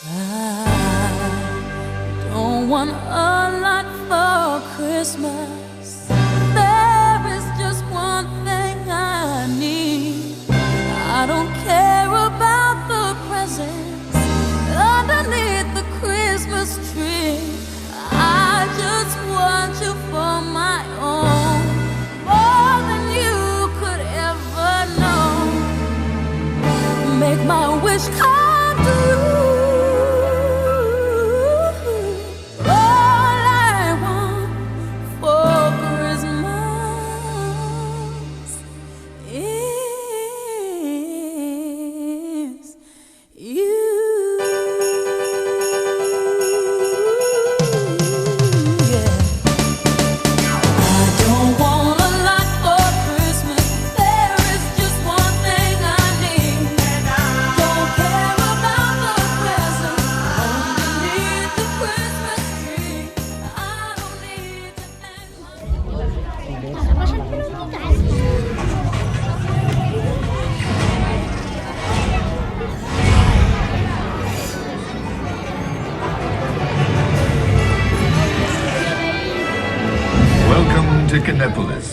I don't want a lot for Christmas. There is just one thing I need. I don't care about the presents underneath the Christmas tree. I just want you for my own, more than you could ever know. Make my wish come true. Welcome to Kinepolis.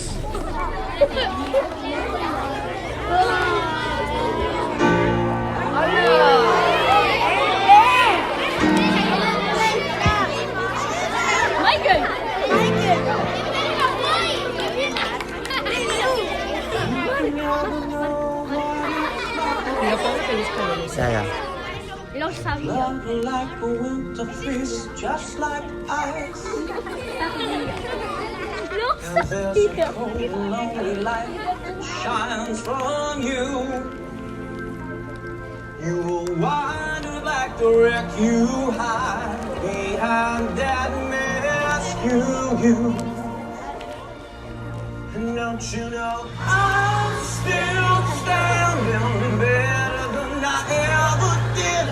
Like a winter freeze, just like ice. And there's a cold and lonely light that shines from you. You will wind up like the wreck you hide behind that mask you use. And don't you know I'm still standing better than I ever did.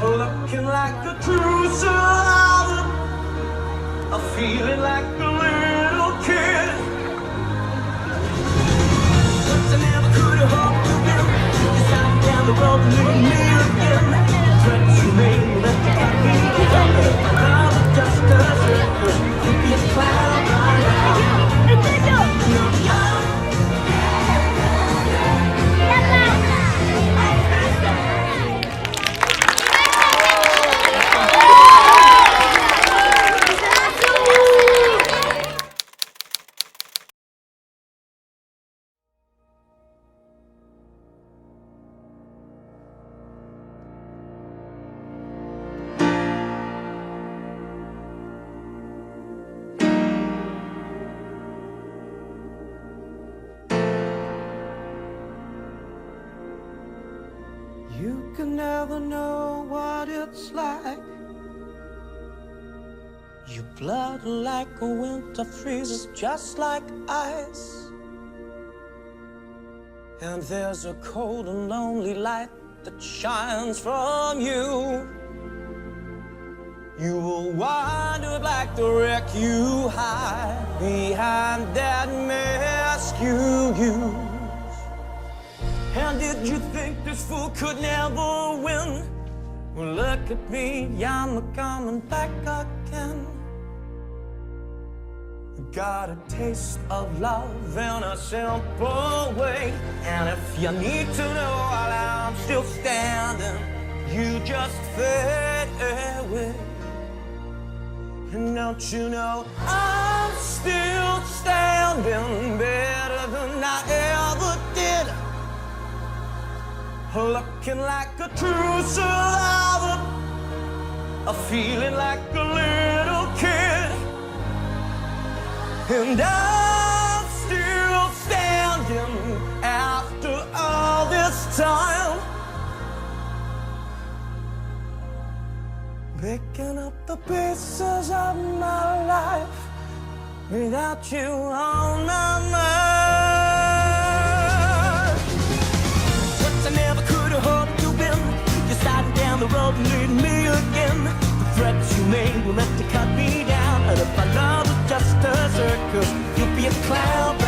Looking like a true survivor, I'm feeling like a little kid. But I never could have hoped to win. You sat down the road and leave me again. Threats you made that you got me down. I was just a circus, you'd be a clown by now. You can never know what it's like. Your blood like a winter freezes just like ice. And there's a cold and lonely light that shines from you. You will wind up like the wreck you hide behind that mask you use. And did you think this fool could never win? Well, look at me, I'm coming back again. Got a taste of love in a simple way. And if you need to know while I'm still standing, you just fade away. And don't you know I'm still standing better than I ever did. Looking like a true survivor, feeling like a little kid. And I'm still standing after all this time, picking up the pieces of my life without you on my mind. But I never could have hoped to win. You're sliding down the road and leading me again. The threats you made were meant to cut me down. And if my love was just a circus, you'd be a clown.